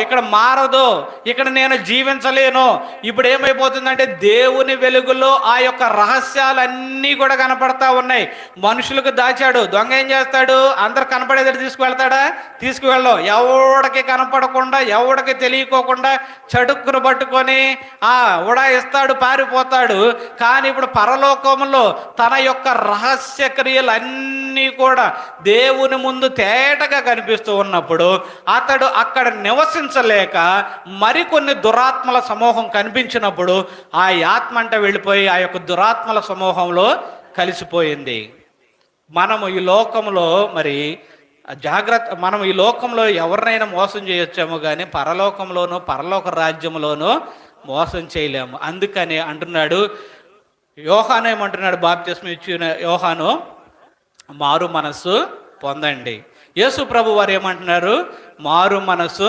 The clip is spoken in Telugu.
ఇక్కడ మారదు, ఇక్కడ నేను జీవించలేను. ఇప్పుడు ఏమైపోతుందంటే దేవుని వెలుగులో ఆ యొక్క రహస్యాలన్నీ కూడా కనపడతా ఉన్నాయి. మనుషులకు దాచాడు, దొంగ ఏం చేస్తాడు? అందరు కనపడేది తీసుకువెళ్తాడా? తీసుకువెళ్ళవు. ఎవడికి కనపడకుండా, ఎవడికి తెలియకోకుండా చడుక్కును పట్టుకొని ఉడాయిస్తాడు, పారిపోతాడు. కానీ ఇప్పుడు పరలోకంలో తన యొక్క రహస్య క్రియలన్నీ కూడా దేవుని ముందు తేటగా కనిపిస్తూ ఉన్నప్పుడు అతడు అక్కడ నివసించలేక మరికొన్ని దురాత్మల సమూహం కనిపించినప్పుడు ఆ ఆత్మ అంట వెళ్ళిపోయి ఆ యొక్క దురాత్మల సమూహంలో కలిసిపోయింది. మనము ఈ లోకంలో మరి జాగ్రత్త, మనం ఈ లోకంలో ఎవరినైనా మోసం చేయొచ్చాము, కానీ పరలోకంలోనూ పరలోక రాజ్యంలోనూ మోసం చేయలేము. అందుకని అంటున్నాడు యోహాను, ఏమంటున్నాడు? బాప్తిస్మం ఇచ్చిన యోహాను, మారు మనస్సు పొందండి. యేసు ప్రభు వారు ఏమంటున్నారు? మారు మనస్సు